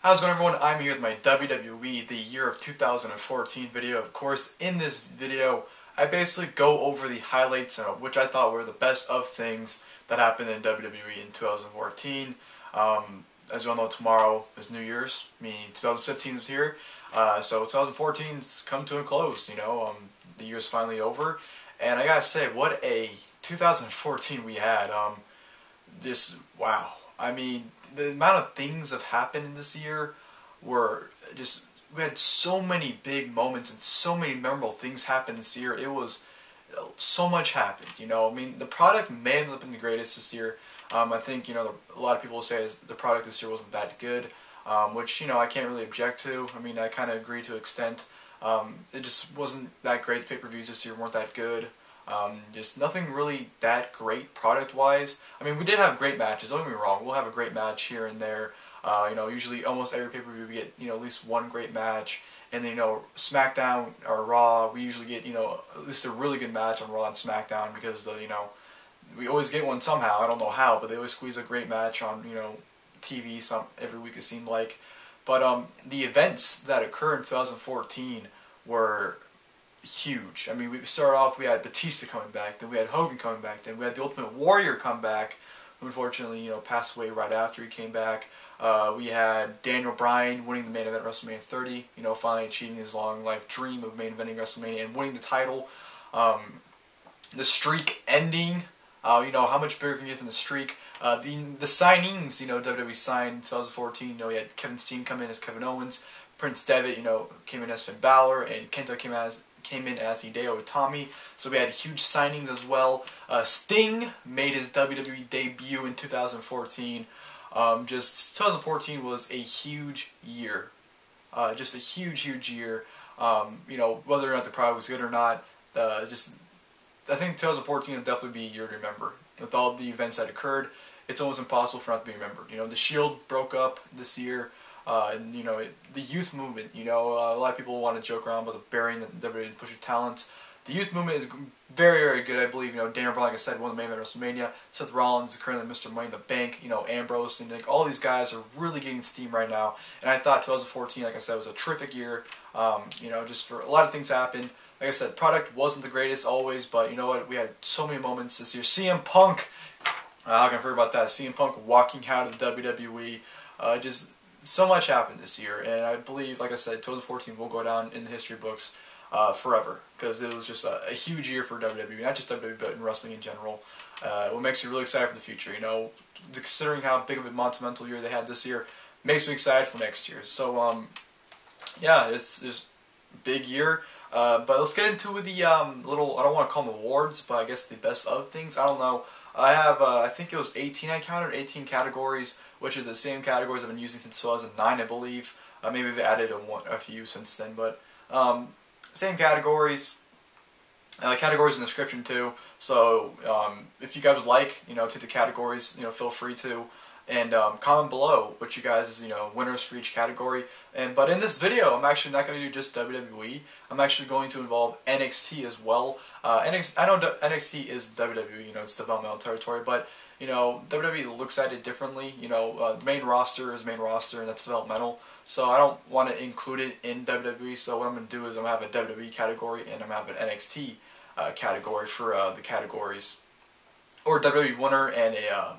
How's it going, everyone? I'm here with my WWE The Year of 2014 video. Of course, in this video, I basically go over the highlights, which I thought were the best of things that happened in WWE in 2014. As you all know, tomorrow is New Year's, meaning 2015 is here. So 2014's come to a close, the year's finally over. And I gotta say, what a 2014 we had. Wow. I mean, the amount of things that have happened in this year were just, we had so many big moments and so many memorable things happen this year. It was, so much happened, I mean, the product may have been the greatest this year. I think, a lot of people will say the product this year wasn't that good, which, I can't really object to. I mean, I kind of agree to an extent. It just wasn't that great. The pay-per-views this year weren't that good. Just nothing really that great product-wise. I mean, we did have great matches, don't get me wrong. We'll have a great match here and there. Usually almost every pay-per-view we get, at least one great match. And then, SmackDown or Raw, we usually get, at least a really good match on Raw and SmackDown because, we always get one somehow. I don't know how, but they always squeeze a great match on, TV every week it seemed like. But the events that occurred in 2014 were huge. I mean, we started off, we had Batista coming back, then we had Hogan coming back, then we had the Ultimate Warrior come back, who unfortunately, passed away right after he came back. We had Daniel Bryan winning the main event at WrestleMania 30, finally achieving his long life dream of main eventing WrestleMania and winning the title. The streak ending, how much bigger can you get than the streak? The signings, WWE signed in 2014, we had Kevin Steen come in as Kevin Owens, Prince Devitt, came in as Finn Balor, and Kenta came in as Hideo Itami. So we had huge signings as well. Sting made his WWE debut in 2014. 2014 was a huge year. Just a huge year. Whether or not the product was good or not, I think 2014 will definitely be a year to remember. With all the events that occurred, it's almost impossible for not to be remembered. The Shield broke up this year. And, the youth movement, a lot of people want to joke around about the burying the WWE didn't push your talent. The youth movement is very good, I believe. Daniel Bryan, like I said, won the main event of WrestleMania. Seth Rollins is currently Mr. Money in the Bank. Ambrose, and all these guys are really getting steam right now. And I thought 2014, like I said, was a terrific year. Just for a lot of things happened. Like I said, product wasn't the greatest always, but you know what? We had so many moments this year. CM Punk, how can I forget about that? CM Punk walking out of the WWE. So much happened this year, and I believe, like I said, 2014 will go down in the history books forever, because it was just a huge year for WWE, not just WWE, but in wrestling in general. What makes me really excited for the future, considering how big of a monumental year they had this year, makes me excited for next year. So, yeah, it's a big year. But let's get into the little, I don't want to call them awards, but I guess the best of things. I don't know. I have, I think it was 18 I counted, 18 categories, which is the same categories I've been using since 2009, I believe. Maybe they've added a few since then, but same categories. Categories in the description too. So if you guys would like, take the categories, feel free to. And comment below what you guys' winners for each category. But in this video, I'm actually not going to do just WWE. I'm actually going to involve NXT as well. I know NXT is WWE, it's developmental territory, but WWE looks at it differently. The main roster is main roster, and that's developmental. So I don't want to include it in WWE. So what I'm going to do is I'm going to have a WWE category and I'm going to have an NXT category for the categories, or WWE winner and a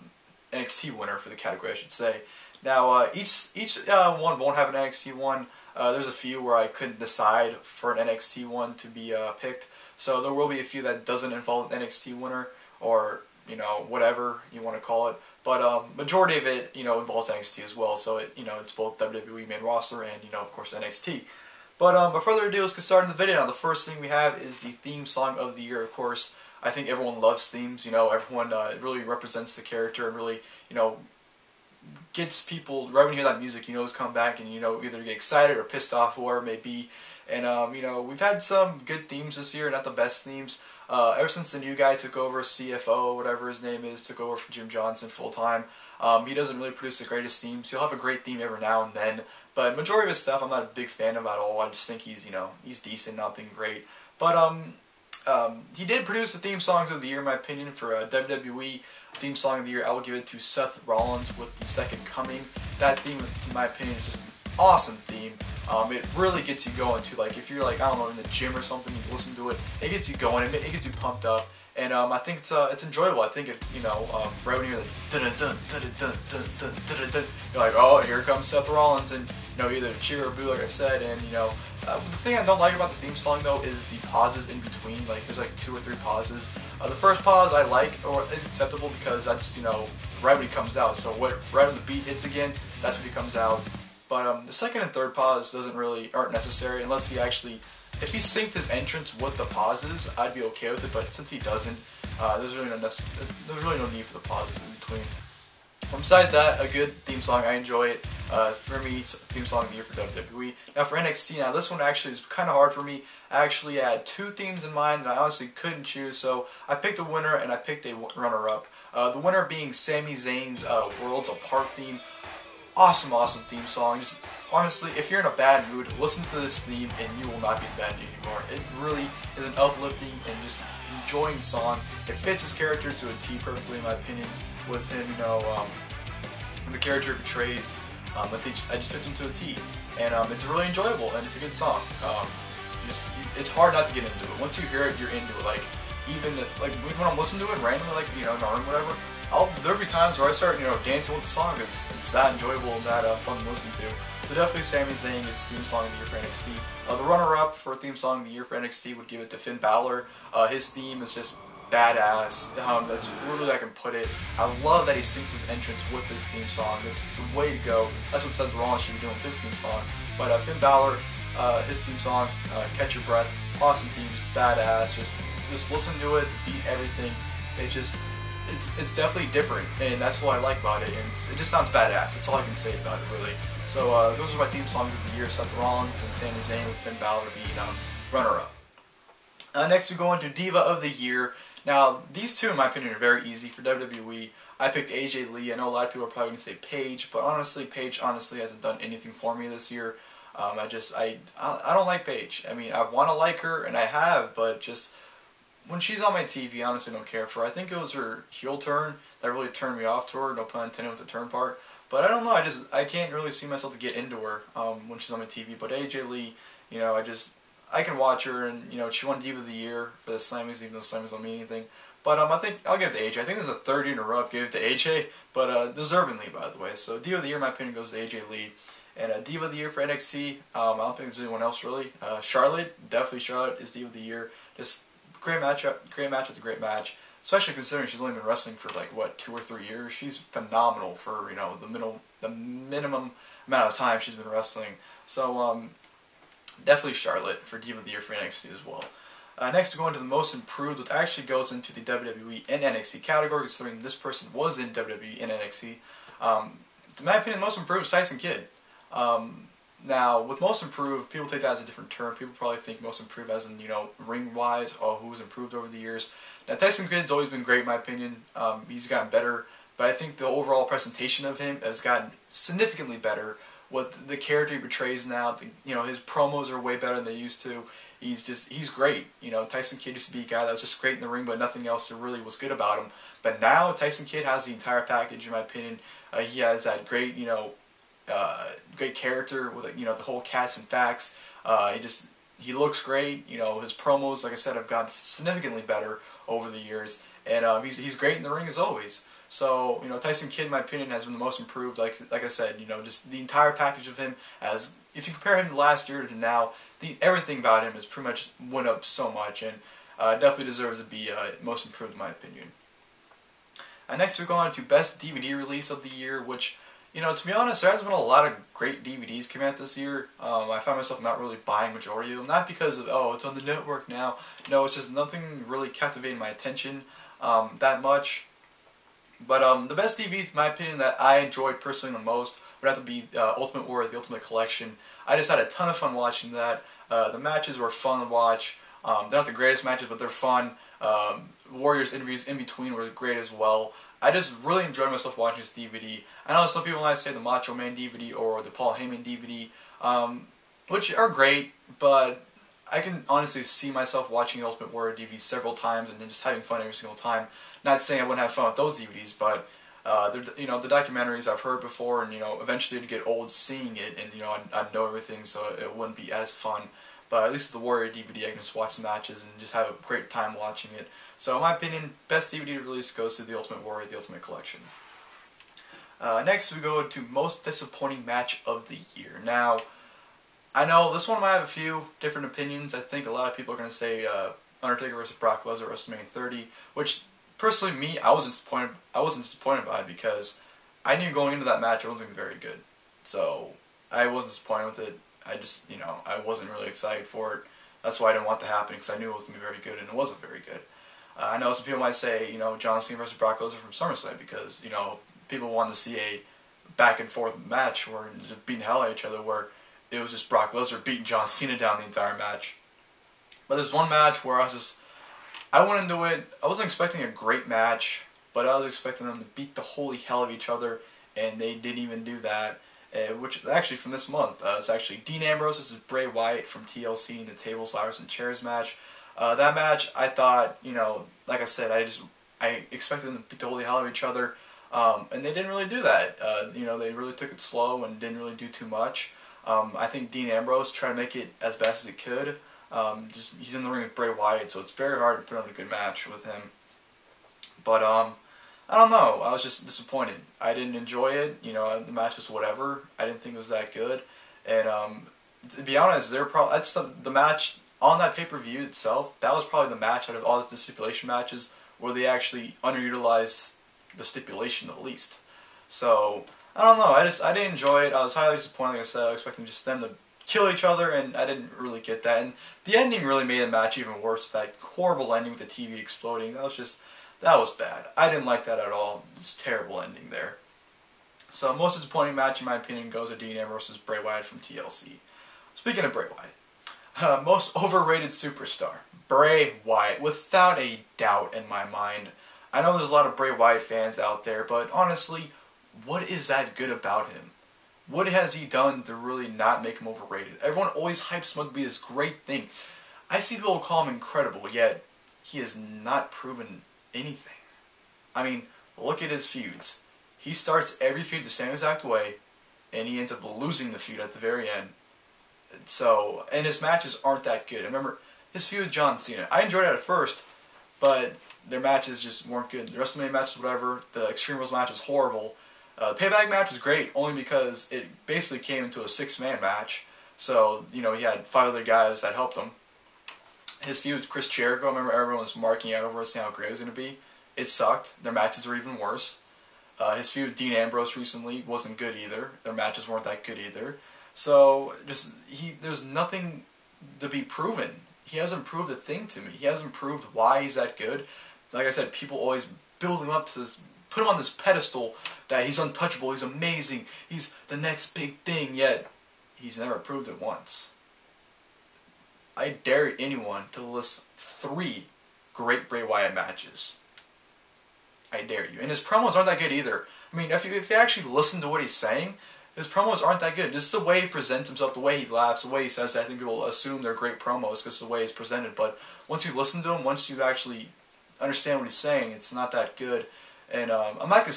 NXT winner for the category, I should say. Now, each one won't have an NXT one. There's a few where I couldn't decide for an NXT one to be picked. So there will be a few that doesn't involve an NXT winner, or whatever you want to call it. But majority of it, involves NXT as well. So it's both WWE main roster and of course NXT. But without further ado, let's get started in the video. Now, the first thing we have is the theme song of the year, of course. I think everyone loves themes, everyone really represents the character and really, gets people, right when you hear that music, it's coming back, and either get excited or pissed off or whatever it may be. And, we've had some good themes this year, not the best themes. Ever since the new guy took over, CFO, whatever his name is, took over for Jim Johnson full time, he doesn't really produce the greatest themes. He'll have a great theme every now and then, but majority of his stuff I'm not a big fan of at all. I just think he's, he's decent, nothing great. But, he did produce the theme songs of the year, in my opinion, for WWE. Theme song of the year, I will give it to Seth Rollins with The Second Coming. That theme, in my opinion, is just awesome theme. It really gets you going too. Like if you're like, I don't know, in the gym or something, you listen to it. It gets you going. It gets you pumped up. And I think it's enjoyable. I think it, right when you're like dun dun dun dun dun dun dun dun, you're like, oh, here comes Seth Rollins, and either cheer or boo, like I said. And the thing I don't like about the theme song though is the pauses in between. Like there's like 2 or 3 pauses. The first pause I like, or is acceptable, because that's right when he comes out. So right when the beat hits again, that's when he comes out. But the second and third pause aren't necessary unless he actually. If he synced his entrance with the pauses, I'd be okay with it. But since he doesn't, there's really no need for the pauses in between. Besides that, a good theme song. I enjoy it. For me, it's theme song of the year for WWE. Now for NXT, this one actually is kind of hard for me. I actually had 2 themes in mind that I honestly couldn't choose, so I picked a winner and I picked a runner-up. The winner being Sami Zayn's Worlds Apart theme. Awesome theme song. Just honestly, if you're in a bad mood, listen to this theme and you will not be in a bad mood anymore. It really is an uplifting and just enjoying song. It fits his character to a T perfectly, in my opinion. With him, the character he portrays, I just fits him to a T. And it's really enjoyable and it's a good song. It's hard not to get into it. Once you hear it, you're into it. Like even when I'm listening to it randomly, like in a room, whatever. There'll be times where I start, dancing with the song. It's that enjoyable and that fun to listen to. So definitely Sami Zayn gets theme song of the year for NXT. The runner-up for theme song of the year for NXT would give it to Finn Balor. His theme is just badass. That's really I can put it. I love that he sings his entrance with his theme song. That's the way to go. That's what Seth Rollins should be doing with his theme song. But Finn Balor, his theme song, Catch Your Breath, awesome theme, just badass. Just listen to it, the beat, everything. It's definitely different, and that's what I like about it, and it just sounds badass. That's all I can say about it, really. So those are my theme songs of the year: Seth Rollins and Sami Zayn, with Finn Balor being runner-up. Next we go into Diva of the Year. Now, these two, in my opinion, are very easy for WWE. I picked AJ Lee. I know a lot of people are probably going to say Paige, but honestly, Paige hasn't done anything for me this year. I don't like Paige. I mean, I want to like her, and I have, but just when she's on my TV, I honestly don't care for her. I think it was her heel turn that really turned me off to her, no pun intended with the turn part. But I don't know, I can't really see myself to get into her when she's on my TV. But AJ Lee, I can watch her, and she won Diva of the Year for the Slammies, even though Slammies don't mean anything. But I think I'll give it to AJ. I think there's a third year in a row I've given it to AJ, but deservingly, by the way. So Diva of the Year, in my opinion, goes to AJ Lee. And Diva of the Year for NXT, I don't think there's anyone else really. Charlotte, definitely Charlotte is Diva of the Year. Just great match after great match. Especially considering she's only been wrestling for like what, 2 or 3 years. She's phenomenal for the minimum amount of time she's been wrestling. So definitely Charlotte for Diva of the Year for NXT as well. Next we go into the most improved, which actually goes into the WWE and NXT category, considering this person was in WWE and NXT. In my opinion, the most improved is Tyson Kidd. Now, with most improved, people take that as a different term. People probably think most improved as in, ring-wise, who's improved over the years. Now, Tyson Kidd's always been great in my opinion. He's gotten better, but I think the overall presentation of him has gotten significantly better. What the character he portrays now, his promos are way better than they used to. He's great. Tyson Kidd used to be a guy that was just great in the ring, but nothing else really was good about him. But now, Tyson Kidd has the entire package, in my opinion. He has that great, great character with the whole cats and facts. He looks great. His promos, like I said, have gotten significantly better over the years, and he's great in the ring as always. So Tyson Kidd, in my opinion, has been the most improved. Like I said, just the entire package of him. As if you compare him to last year to now, everything about him has pretty much went up so much, and definitely deserves to be most improved in my opinion. Next, we go on to best DVD release of the year, which. To be honest, there hasn't been a lot of great DVDs coming out this year. I found myself not really buying majority of them. Not because of, it's on the network now. No, it's just nothing really captivating my attention that much. But the best DVD, in my opinion, that I enjoyed personally the most would have to be Ultimate Warrior, the Ultimate Collection. I just had a ton of fun watching that. The matches were fun to watch. They're not the greatest matches, but they're fun. Warriors interviews in between were great as well. I just really enjoyed myself watching this DVD. I know some people might say the Macho Man DVD or the Paul Heyman DVD, which are great, but I can honestly see myself watching the Ultimate Warrior DVD several times and then just having fun every single time. Not saying I wouldn't have fun with those DVDs, but The documentaries I've heard before, and eventually it'd get old seeing it, and I'd know everything, so it wouldn't be as fun. But at least with the Warrior DVD, I can just watch the matches and just have a great time watching it. So in my opinion, best DVD release goes to The Ultimate Warrior, The Ultimate Collection. Next we go to most disappointing match of the year. Now, I know this one might have a few different opinions. I think a lot of people are going to say Undertaker vs. Brock Lesnar at WrestleMania 30, which personally, me, I wasn't disappointed by it because I knew going into that match it wasn't going to be very good. So I wasn't disappointed with it. I just, I wasn't really excited for it. That's why I didn't want it to happen, because I knew it was going to be very good, and it wasn't very good. I know some people might say, John Cena vs. Brock Lesnar from SummerSlam, because, people wanted to see a back and forth match where just beating the hell out of each other, where it was just Brock Lesnar beating John Cena down the entire match. But there's one match where I went into it, I wasn't expecting a great match, but I was expecting them to beat the holy hell of each other, and they didn't even do that. Which is actually from this month. It's actually Dean Ambrose versus Bray Wyatt from TLC in the Tables, Ladders, and Chairs match. That match, I thought, like I said, I expected them to beat the holy hell out of each other, and they didn't really do that. They really took it slow and didn't really do too much. I think Dean Ambrose tried to make it as best as he could. He's in the ring with Bray Wyatt, so it's very hard to put on a good match with him. But I don't know. I was just disappointed. I didn't enjoy it. The match was whatever. I didn't think it was that good. And to be honest, that's the match on that pay-per-view itself. That was probably the match out of all the stipulation matches where they actually underutilized the stipulation the least. So I don't know. I didn't enjoy it. I was highly disappointed. Like I said, I was expecting just them to kill each other, and I didn't really get that. And the ending really made the match even worse. That horrible ending with the TV exploding. That was bad. I didn't like that at all. It's a terrible ending there. So most disappointing match, in my opinion, goes to Dean Ambrose versus Bray Wyatt from TLC. Speaking of Bray Wyatt, most overrated superstar, Bray Wyatt, without a doubt in my mind. I know there's a lot of Bray Wyatt fans out there, but honestly, what is that good about him? What has he done to really not make him overrated? Everyone always hypes him up to be this great thing. I see people call him incredible, yet he has not proven anything. I mean, look at his feuds. He starts every feud the same exact way, and he ends up losing the feud at the very end. So, and his matches aren't that good. I remember his feud with John Cena. I enjoyed it at first, but their matches just weren't good. The WrestleMania match was whatever. The Extreme Rules match was horrible. The Payback match was great, only because it basically came into a six-man match. So, he had 5 other guys that helped him. His feud with Chris Jericho, I remember everyone was marking out over saying how great it was going to be. It sucked. Their matches were even worse. His feud with Dean Ambrose recently wasn't good either. Their matches weren't that good either. So, there's nothing to be proven. He hasn't proved a thing to me. He hasn't proved why he's that good. Like I said, people always build him up to this, put him on this pedestal that he's untouchable, he's amazing, he's the next big thing, yet he's never proved it once. I dare anyone to list 3 great Bray Wyatt matches. I dare you. And his promos aren't that good either. I mean, if you actually listen to what he's saying, his promos aren't that good. Just the way he presents himself, the way he laughs, the way he says that, I think people assume they're great promos because of the way he's presented. But once you listen to him, once you actually understand what he's saying, it's not that good. And I'm not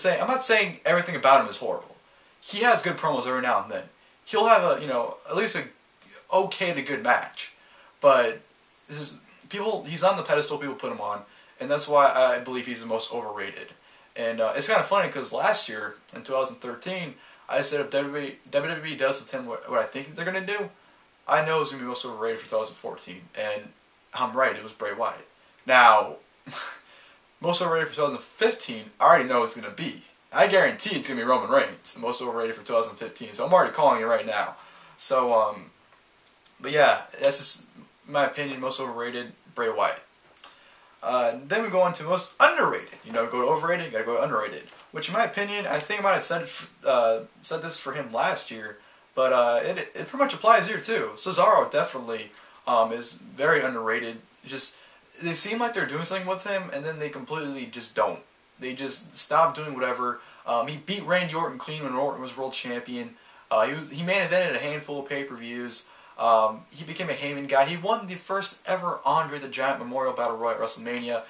saying everything about him is horrible. He has good promos every now and then. He'll have at least a okay to good match. But he's on the pedestal people put him on, and that's why I believe he's the most overrated. And it's kind of funny because last year, in 2013, I said if WWE does with him what I think they're going to do, I know it's going to be most overrated for 2014. And I'm right, it was Bray Wyatt. Now, most overrated for 2015, I already know it's going to be. I guarantee it's going to be Roman Reigns, the most overrated for 2015. So I'm already calling it right now. So, but yeah, that's just my opinion, most overrated, Bray Wyatt. Then we go on to most underrated. Go to overrated, you gotta go to underrated. Which, in my opinion, I think I might have said this for him last year, but it pretty much applies here too. Cesaro definitely is very underrated. They seem like they're doing something with him, and then they completely just don't. They just stop doing whatever. He beat Randy Orton clean when Orton was world champion. He main evented a handful of pay-per-views. He became a Heyman guy. He won the first ever Andre the Giant Memorial Battle Royal at WrestleMania.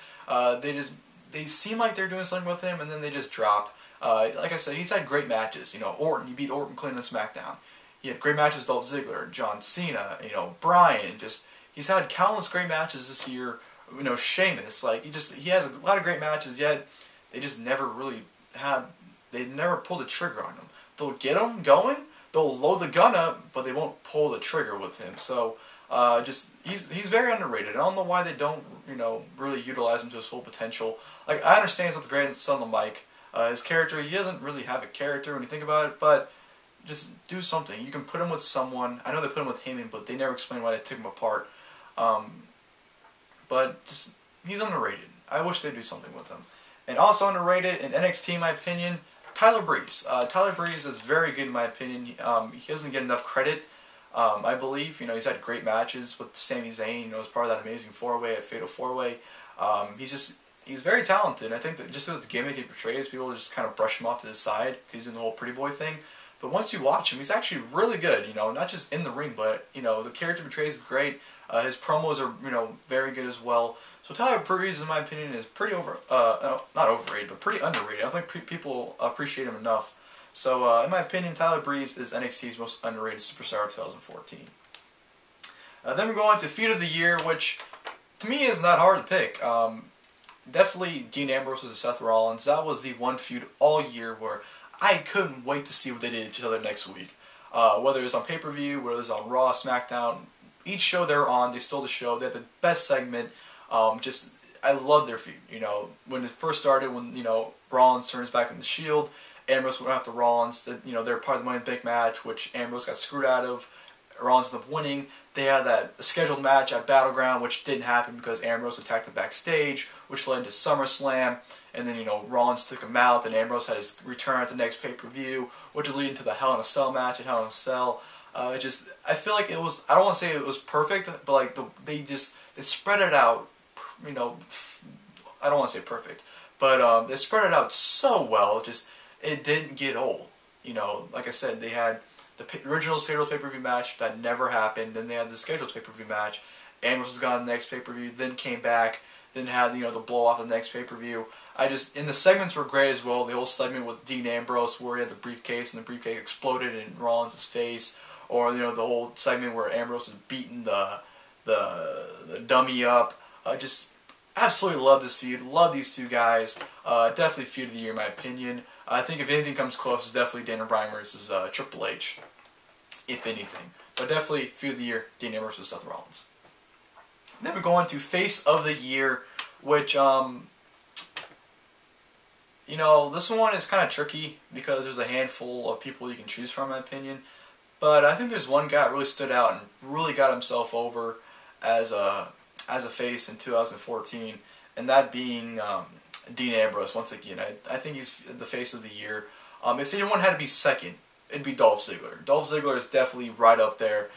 They seem like they're doing something with him, and then they just drop. Like I said, he's had great matches. You know, Orton, he beat Orton clean on SmackDown. He had great matches with Dolph Ziggler, John Cena, you know, Bryan. Just he's had countless great matches this year. You know, Sheamus, like he has a lot of great matches. Yet they just never really they never pulled the trigger on him. They'll get him going, they'll load the gun up, but they won't pull the trigger with him. So just he's very underrated. I don't know why they don't, you know, really utilize him to his full potential. Like, I understand he's not the greatest on the mic. His character, he doesn't really have a character when you think about it, but just do something. You can put him with someone. I know they put him with Heyman, but they never explain why they took him apart. But just, he's underrated. I wish they'd do something with him. And also underrated in NXT, in my opinion, Tyler Breeze. Tyler Breeze is very good in my opinion. He doesn't get enough credit, I believe. You know, he's had great matches with Sami Zayn. You know, as part of that amazing four-way at Fatal 4-Way. He's very talented. I think that just the gimmick he portrays, people just kind of brush him off to the side because he's in the whole pretty boy thing. But once you watch him, he's actually really good. You know, not just in the ring, but you know, the character portrays is great. His promos are, you know, very good as well. So Tyler Breeze, in my opinion, is pretty not overrated, but pretty underrated. I don't think people appreciate him enough. So in my opinion, Tyler Breeze is NXT's most underrated superstar of 2014. Then we go on to Feud of the Year, which to me is not hard to pick. Definitely Dean Ambrose versus Seth Rollins. That was the one feud all year where I couldn't wait to see what they did to each other next week. Whether it was on pay-per-view, whether it was on Raw, SmackDown, each show they were on, they stole the show. They had the best segment. I love their feud. You know, when it first started, when, you know, Rollins turns back on the Shield, Ambrose went after Rollins. You know, they're part of the Money in the Bank match, which Ambrose got screwed out of. Rollins ended up winning. They had that scheduled match at Battleground, which didn't happen because Ambrose attacked him backstage, which led into SummerSlam. And then, you know, Rollins took him out, and Ambrose had his return at the next pay-per-view, which would lead into the Hell in a Cell match at Hell in a Cell. I feel like it was, I don't want to say it was perfect, but like they spread it out, you know, I don't want to say perfect, but they spread it out so well, it didn't get old. You know, like I said, they had the original scheduled pay-per-view match that never happened, then they had the scheduled pay-per-view match, Ambrose was gone the next pay-per-view, then came back, then had, you know, the blow off the next pay-per-view. And the segments were great as well. The whole segment with Dean Ambrose where he had the briefcase and the briefcase exploded in Rollins' face, or, you know, the whole segment where Ambrose was beating the dummy up. Just absolutely love this feud. Love these two guys. Definitely Feud of the Year in my opinion. I think if anything comes close, it's definitely Daniel Bryan versus Triple H, if anything. But definitely Feud of the Year, Dean Ambrose versus Seth Rollins. Then we go on to Face of the Year, which, you know, this one is kind of tricky because there's a handful of people you can choose from, in my opinion. But I think there's one guy that really stood out and really got himself over as a face in 2014, and that being Dean Ambrose. Once again, I think he's the Face of the Year. If anyone had to be second, it'd be Dolph Ziggler. Dolph Ziggler is definitely right up there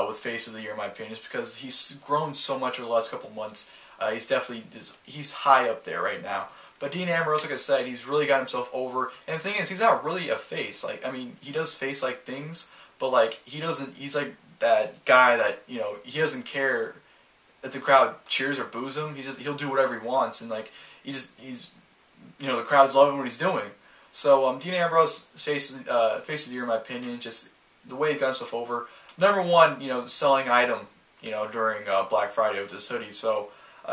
with Face of the Year, in my opinion, just because he's grown so much over the last couple months. He's high up there right now. But Dean Ambrose, like I said, he's really got himself over. And the thing is, he's not really a face. Like, I mean, he does face-like things, but like he's like that guy that, you know, he doesn't care if the crowd cheers or boos him. He'll do whatever he wants, and like he's you know, the crowd's loving what he's doing. So Dean Ambrose, Face of the Year in my opinion, just the way he got himself over. Number one, you know, selling item, you know, during Black Friday with this hoodie. So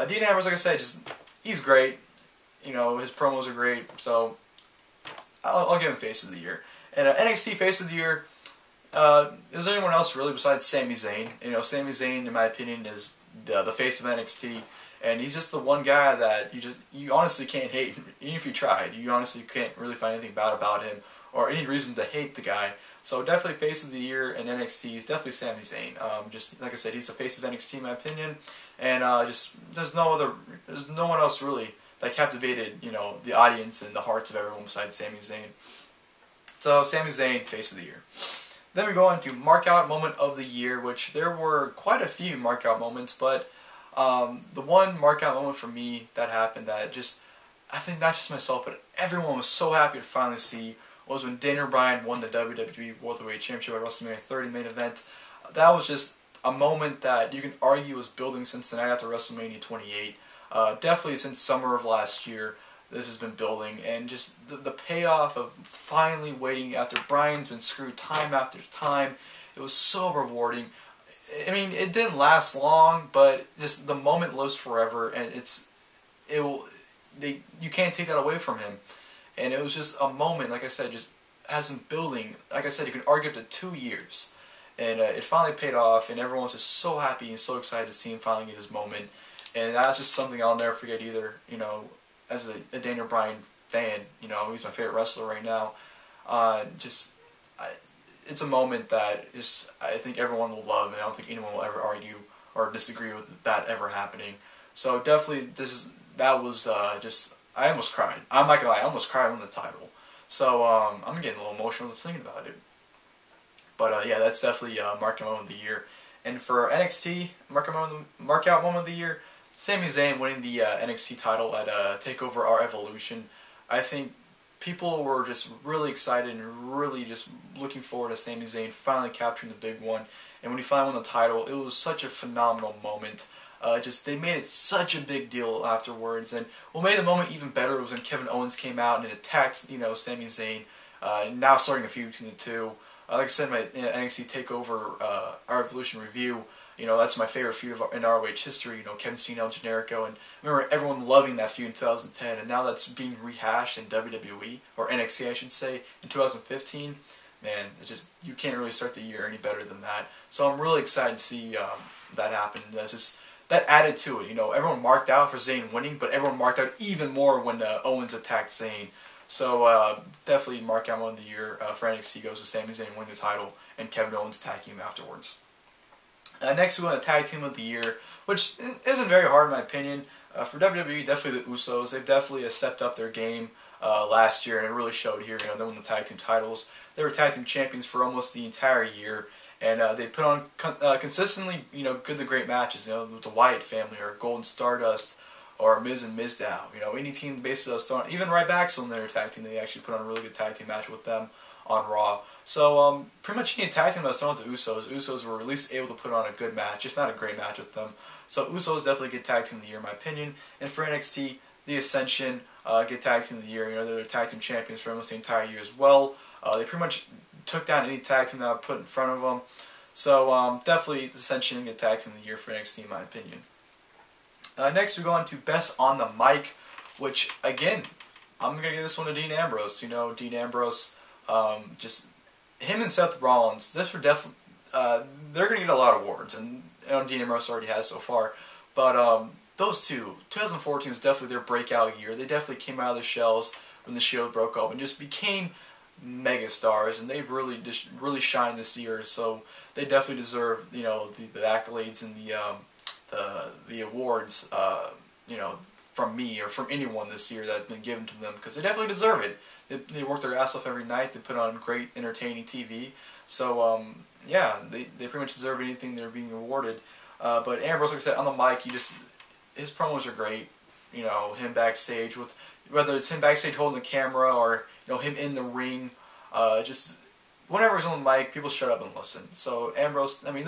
Dean Ambrose, like I said, he's great. You know, his promos are great. So I'll give him Face of the Year. And NXT Face of the Year. Is there anyone else really besides Sami Zayn? You know, Sami Zayn, in my opinion, is the face of NXT, and he's just the one guy that you honestly can't hate. Even if you tried, you honestly can't really find anything bad about him or any reason to hate the guy. So definitely Face of the Year in NXT is definitely Sami Zayn. Just like I said, he's the face of NXT in my opinion, and there's no one else really that captivated, you know, the audience and the hearts of everyone besides Sami Zayn. So Sami Zayn, Face of the Year. Then we go on to Markout Moment of the Year, which there were quite a few markout moments, but the one markout moment for me that happened that I think not just myself, but everyone was so happy to finally see was when Daniel Bryan won the WWE World Heavyweight Championship at WrestleMania 30 main event. That was just a moment that you can argue was building since the night after WrestleMania 28. Definitely since summer of last year. this has been building, and just the payoff of finally waiting after Bryan's been screwed time after time. It was so rewarding. I mean, it didn't last long, but just the moment lives forever, and you can't take that away from him. And it was just a moment, like I said, just has been building. Like I said, you can argue up to 2 years, and it finally paid off, and everyone's just so happy and so excited to see him finally get his moment. And that's just something I'll never forget either. You know, as a Daniel Bryan fan, you know, he's my favorite wrestler right now. It's a moment that I think everyone will love, and I don't think anyone will ever argue or disagree with that ever happening. So definitely, that was I almost cried. I'm not gonna lie, I almost cried on the title. So I'm getting a little emotional just thinking about it. But yeah, that's definitely markout moment of the year. And for NXT markout moment of the year, Sami Zayn winning the NXT title at TakeOver Our Evolution. I think people were just really excited and really just looking forward to Sami Zayn finally capturing the big one. And when he finally won the title, it was such a phenomenal moment. They made it such a big deal afterwards. And what made the moment even better was when Kevin Owens came out and attacked, you know, Sami Zayn. Now starting a feud between the two. Like I said in my NXT TakeOver Our Evolution review, you know, that's my favorite feud in ROH history, you know, Kevin Cena, El Generico, and I remember everyone loving that feud in 2010, and now that's being rehashed in WWE, or NXT I should say, in 2015. Man, you can't really start the year any better than that. So I'm really excited to see that happen. That added to it, you know, everyone marked out for Zayn winning, but everyone marked out even more when Owens attacked Zayn. So definitely mark out one of the year for NXT goes to Sami Zayn winning the title and Kevin Owens attacking him afterwards. Next we want to tag team of the year, which isn't very hard in my opinion. For WWE, definitely the Usos. They've definitely stepped up their game last year, and it really showed here. You know, they won the tag team titles. They were tag team champions for almost the entire year, and they put on consistently, you know, good to great matches. You know, with the Wyatt family or Golden Stardust or Miz and Mizdow. You know, any team basically does on, even Ryback's on their tag team, they actually put on a really good tag team match with them on Raw. So pretty much any tag team that was thrown with the Usos were at least able to put on a good match, if not a great match with them. So Usos definitely get tag team of the year in my opinion. And for NXT, the Ascension get tag team of the year. You know, they're tag team champions for almost the entire year as well. They pretty much took down any tag team that I put in front of them. So definitely the Ascension get tag team of the year for NXT in my opinion. Next we go on to Best on the Mic, which again, I'm going to give this one to Dean Ambrose. You know, Dean Ambrose, just him and Seth Rollins, they're going to get a lot of awards, and I know Dean Ambrose already has so far, but those two, 2014 was definitely their breakout year. They definitely came out of the shells when the Shield broke up and just became megastars, and they've really shined this year, so they definitely deserve, you know, the accolades and the awards, you know, from me or from anyone this year that have been given to them, because they definitely deserve it. They work their ass off every night. They put on great, entertaining TV. So, yeah, they pretty much deserve anything they're being awarded. But Ambrose, like I said, on the mic, his promos are great. You know, him backstage, whether it's him backstage holding the camera or, you know, him in the ring, just whenever he's on the mic, people shut up and listen. So Ambrose, I mean,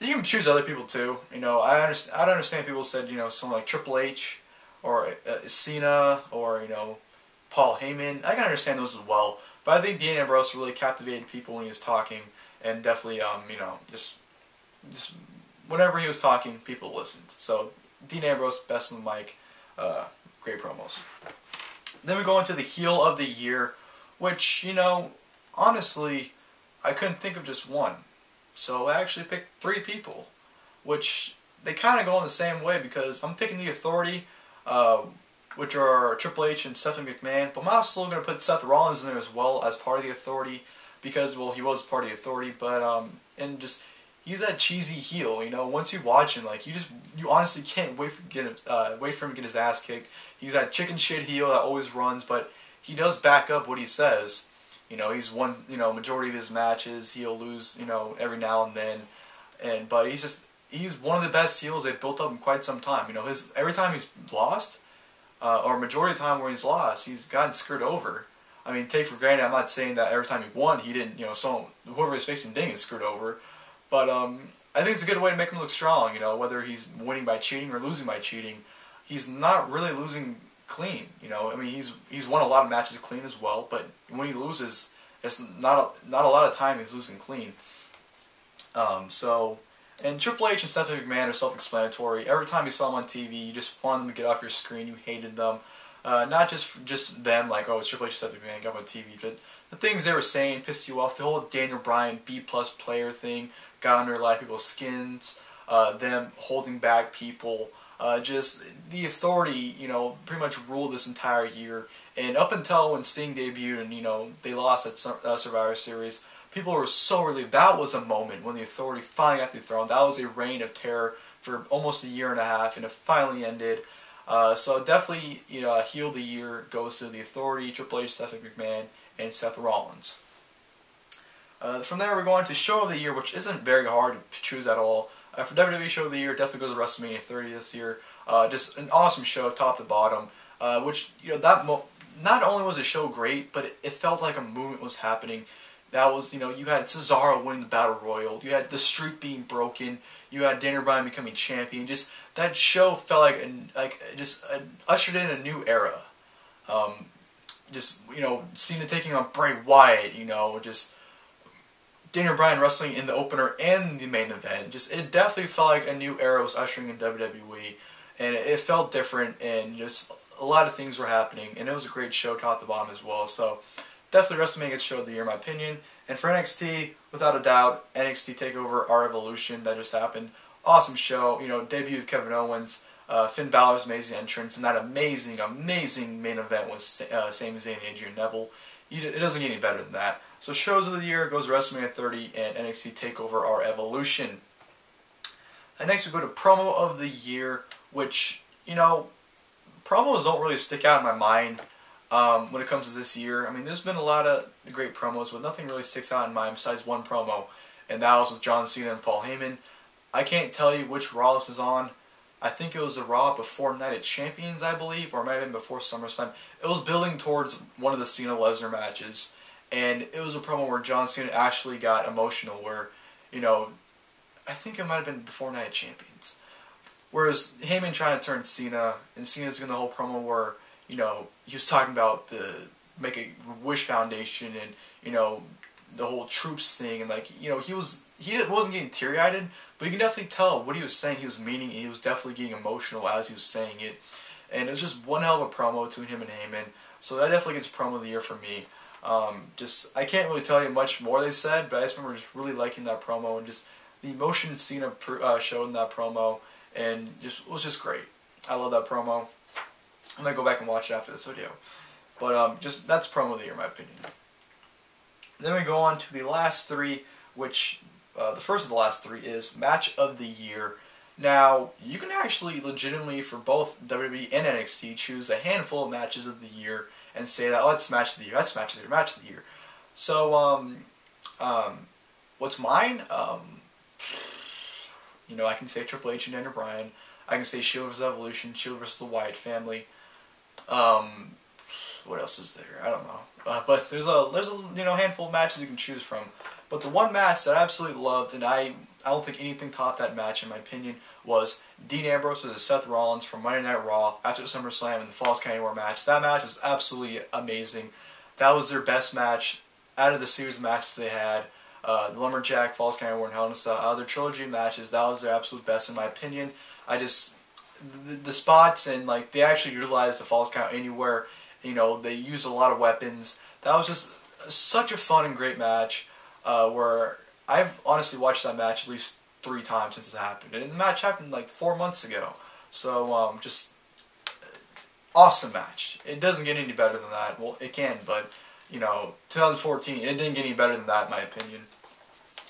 you can choose other people too. You know, I don't understand people said, you know, someone like Triple H or Cena or, you know, Paul Heyman. I can understand those as well. But I think Dean Ambrose really captivated people when he was talking, and definitely, you know, just whenever he was talking, people listened. So Dean Ambrose, best on the mic, great promos. Then we go into the heel of the year, which, you know, honestly, I couldn't think of just one. So I actually picked 3 people, which they kind of go in the same way, because I'm picking the Authority, which are Triple H and Stephanie McMahon, but I'm also going to put Seth Rollins in there as well as part of the Authority, because, well, he was part of the Authority, but, and just, he's that cheesy heel, you know, once you watch him, like, you honestly can't wait for him to get his ass kicked. He's that chicken shit heel that always runs, but he does back up what he says. You know, he's won, you know, majority of his matches. He'll lose, you know, every now and then, but he's one of the best heels they've built up in quite some time. You know, every time he's lost, or majority of the time where he's lost, he's gotten screwed over. I mean, take for granted, I'm not saying that every time he won, he didn't, you know, whoever he's facing didn't get screwed over, but I think it's a good way to make him look strong. You know, whether he's winning by cheating or losing by cheating, he's not really losing clean. You know, I mean, he's won a lot of matches clean as well, but when he loses, it's not a lot of time he's losing clean. And Triple H and Stephanie McMahon are self-explanatory. Every time you saw them on TV, you just wanted them to get off your screen. You hated them. Not just them, like, oh, it's Triple H and Stephanie McMahon, get on TV, but the things they were saying pissed you off. The whole Daniel Bryan B-plus player thing got under a lot of people's skins. Them holding back people. Just the Authority, you know, pretty much ruled this entire year. And up until when Sting debuted and, you know, they lost at Survivor Series, people were so relieved. That was a moment when the Authority finally got dethroned. That was a reign of terror for almost a year and a half, and it finally ended. So definitely, you know, heel of the year goes to the Authority, Triple H, Stephanie McMahon, and Seth Rollins. From there, we're going to show of the year, which isn't very hard to choose at all. For WWE show of the year, definitely goes to WrestleMania 30 this year. Just an awesome show, top to bottom. Which, you know, not only was the show great, but it felt like a movement was happening. That was, you know, you had Cesaro winning the Battle Royal. You had the streak being broken. You had Daniel Bryan becoming champion. Just that show felt like ushered in a new era. Just, you know, Cena taking on Bray Wyatt. You know, just Daniel Bryan wrestling in the opener and the main event. Just it definitely felt like a new era was ushering in WWE, and it felt different, and just a lot of things were happening, and it was a great show top to bottom as well. So definitely WrestleMania gets show of the year in my opinion. And for NXT, without a doubt, NXT TakeOver Our Evolution that just happened. Awesome show. You know, debut of Kevin Owens, Finn Balor's amazing entrance, and that amazing main event was Sami Zayn and Adrian Neville. It doesn't get any better than that. So shows of the year goes WrestleMania 30 and NXT TakeOver Our Evolution. And next we go to promo of the year, which, you know, promos don't really stick out in my mind when it comes to this year. I mean, there's been a lot of great promos, but nothing really sticks out in mind besides one promo, and that was with John Cena and Paul Heyman. I can't tell you which Raw this is on. I think it was the Raw before Night of Champions, I believe, or it might have been before SummerSlam. It was building towards one of the Cena-Lesnar matches, and it was a promo where John Cena actually got emotional, where, you know, I think it might have been before Night of Champions. Whereas Heyman trying to turn Cena, and Cena's doing the whole promo where, you know, he was talking about the Make-A-Wish Foundation and, you know, the whole troops thing, and, like, you know, he wasn't getting teary-eyed, but you can definitely tell what he was saying he was meaning, and he was definitely getting emotional as he was saying it. And it was just one hell of a promo between him and Heyman, so that definitely gets promo of the year for me. I can't really tell you much more they said, but I just remember just really liking that promo, and just the emotion Cena showed in that promo, and it was just great. I love that promo. I'm going to go back and watch it after this video. But just that's promo of the year in my opinion. Then we go on to the last three, which the first of the last three is Match of the Year. Now, you can actually legitimately, for both WWE and NXT, choose a handful of matches of the year and say that, oh, it's Match of the Year, that's Match of the Year, Match of the Year. So, what's mine? You know, I can say Triple H and Daniel Bryan. I can say Shield vs. Evolution, Shield vs. the Wyatt family. What else is there? I don't know. But there's a you know, handful of matches you can choose from. But the one match that I absolutely loved, and I don't think anything topped that match in my opinion, was Dean Ambrose vs. Seth Rollins from Monday Night Raw after SummerSlam in the Falls Count Anywhere match. That match was absolutely amazing. That was their best match out of the series of matches they had. The Lumberjack, Falls Count Anywhere, and Hell in a Cell, out of their trilogy of matches, that was their absolute best in my opinion. The spots, and, like, they actually utilized the Falls Count Anywhere. You know, they used a lot of weapons. That was just such a fun and great match, where I've honestly watched that match at least 3 times since it happened. And the match happened like 4 months ago. So, just awesome match. It doesn't get any better than that. Well, it can, but, you know, 2014, it didn't get any better than that in my opinion.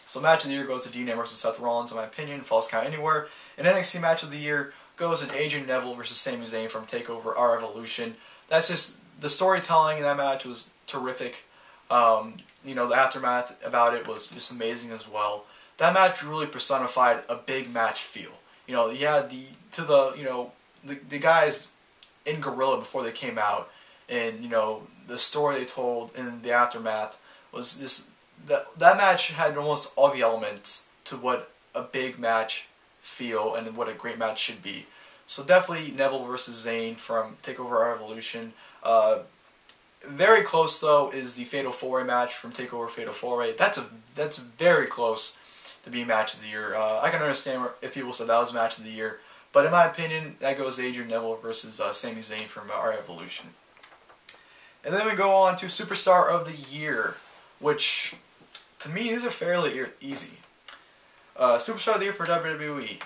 So Match of the Year goes to Dean Ambrose and Seth Rollins in my opinion, Falls Count Anywhere. And NXT Match of the Year goes to Adrian Neville versus Sami Zayn from TakeOver Our Evolution. That's just, the storytelling in that match was terrific. You know, the aftermath about it was just amazing as well. That match really personified a big match feel. You know, you had the guys in Gorilla before they came out, and, you know, the story they told in the aftermath was just, that match had almost all the elements to what a big match feel and what a great match should be. So definitely Neville versus Zayn from TakeOver Evolution. Very close though is the Fatal 4-Way match from TakeOver Fatal 4-Way. That's very close to being Match of the Year. I can understand if people said that was Match of the Year, but in my opinion, that goes Adrian Neville versus Sami Zayn from our Evolution. And then we go on to Superstar of the Year, which to me these are fairly easy. Superstar of the Year for WWE.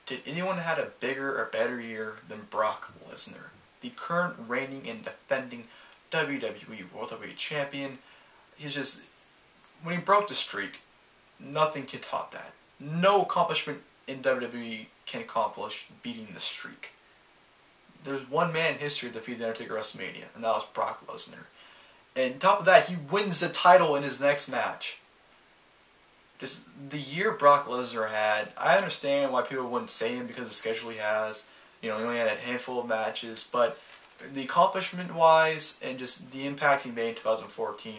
Did anyone have a bigger or better year than Brock Lesnar, the current reigning and defending WWE World Heavyweight Champion? He's just, when he broke the streak, nothing can top that. No accomplishment in WWE can accomplish beating the streak. There's one man in history that defeated The Undertaker at WrestleMania, and that was Brock Lesnar. And on top of that, he wins the title in his next match. Just the year Brock Lesnar had, I understand why people wouldn't say him because of the schedule he has. You know, he only had a handful of matches, but the accomplishment-wise and just the impact he made in 2014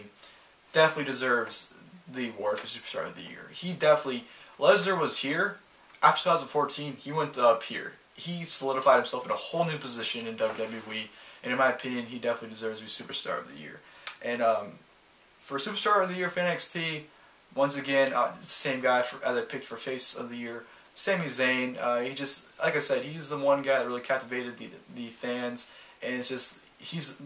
definitely deserves the award for Superstar of the Year. He definitely, Lesnar was here. After 2014, he went up here. He solidified himself in a whole new position in WWE, and in my opinion, he definitely deserves to be Superstar of the Year. And for Superstar of the Year for NXT, once again, it's the same guy as I picked for Face of the Year, Sami Zayn. He just, like I said, he's the one guy that really captivated the fans, and it's just, he's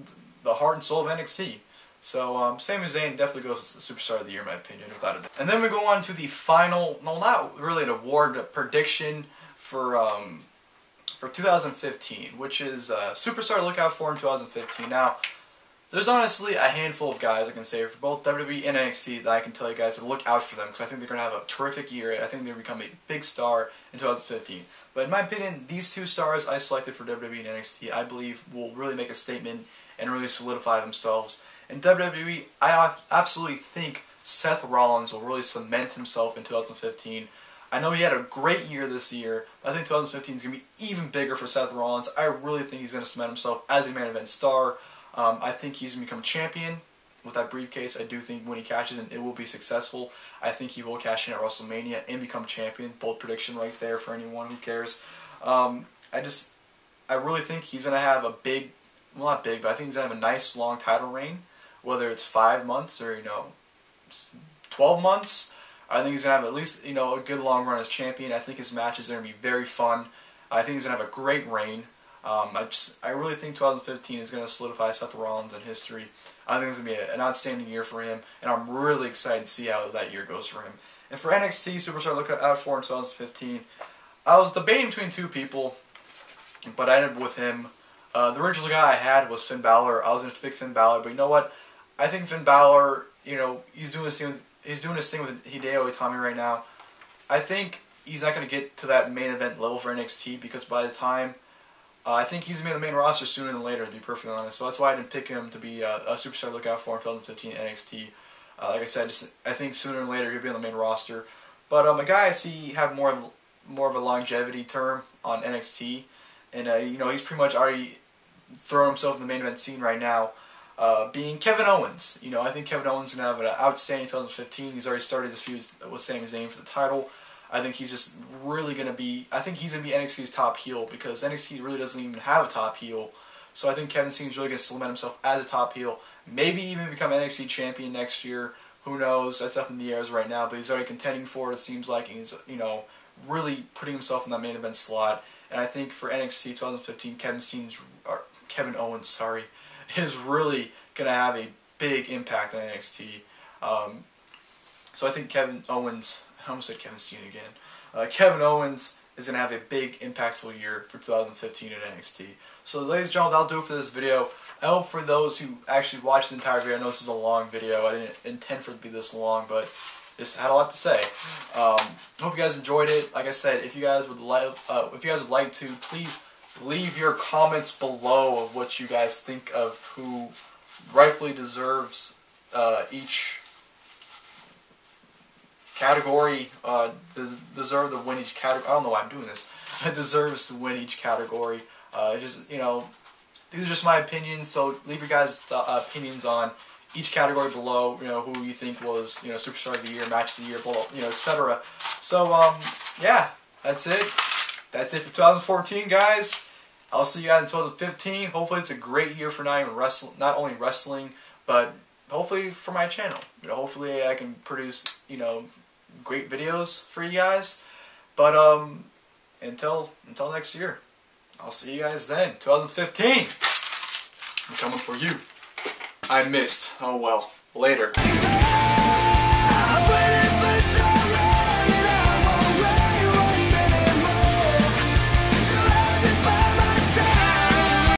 the heart and soul of NXT. So Sami Zayn definitely goes as the Superstar of the Year in my opinion, without a doubt. And then we go on to the final, no, not really an award, but prediction for 2015, which is Superstar to look out for in 2015. Now, there's honestly a handful of guys I can say for both WWE and NXT that I can tell you guys to look out for them because I think they're going to have a terrific year. I think they're going to become a big star in 2015. But in my opinion, these two stars I selected for WWE and NXT I believe will really make a statement and really solidify themselves. In WWE, I absolutely think Seth Rollins will really cement himself in 2015. I know he had a great year this year, but I think 2015 is going to be even bigger for Seth Rollins. I really think he's going to cement himself as a main event star. I think he's going to become champion with that briefcase. I do think when he cashes in, it will be successful. I think he will cash in at WrestleMania and become champion. Bold prediction right there for anyone who cares. I really think he's going to have a big, well not big, but I think he's going to have a nice long title reign. Whether it's 5 months or 12 months, I think he's going to have at least a good long run as champion. I think his matches are going to be very fun. I think he's going to have a great reign. I really think 2015 is going to solidify Seth Rollins in history. I think it's going to be an outstanding year for him, and I'm really excited to see how that year goes for him. And for NXT Superstar look out for in 2015, I was debating between two people, but I ended up with him. The original guy I had was Finn Balor. I was going to pick Finn Balor, but you know what? I think Finn Balor, he's doing his thing with Hideo Itami right now. I think he's not going to get to that main event level for NXT because by the time, I think he's going to be on the main roster sooner than later, to be perfectly honest. So that's why I didn't pick him to be a superstar to look out for in 2015 NXT. Like I said, I think sooner than later he'll be on the main roster. But a guy I see have more of a longevity term on NXT, and he's pretty much already thrown himself in the main event scene right now. Being Kevin Owens. I think Kevin Owens is going to have an outstanding 2015. He's already started his feud with Sami Zayn for the title. I think he's just really going to be, I think he's going to be NXT's top heel because NXT really doesn't even have a top heel. So I think Kevin seems really going to cement himself as a top heel. Maybe even become NXT champion next year. Who knows? That's up in the air right now, but he's already contending for it, it seems like, and he's, really putting himself in that main event slot. And I think for NXT 2015, Kevin Owens, is really going to have a big impact on NXT. So I think Kevin Owens, I almost said Kevin Steen again. Kevin Owens is going to have a big, impactful year for 2015 at NXT. So ladies and gentlemen, that'll do it for this video. I hope for those who actually watched the entire video, I know this is a long video, I didn't intend for it to be this long, but just had a lot to say. Hope you guys enjoyed it. Like I said, if you guys would like to, please leave your comments below of what you guys think of who rightfully deserves each category, deserve to win each category. I don't know why I'm doing this. Deserves to win each category. These are just my opinions, so leave your guys' opinions on each category below, who you think was, Superstar of the Year, Match of the Year, etc. So, yeah, that's it. that's it for 2014, guys. I'll see you guys in 2015. Hopefully it's a great year for not only wrestling, but hopefully for my channel. Hopefully I can produce, great videos for you guys. But until next year, I'll see you guys then. 2015. I'm coming for you. I missed. Oh well. Later.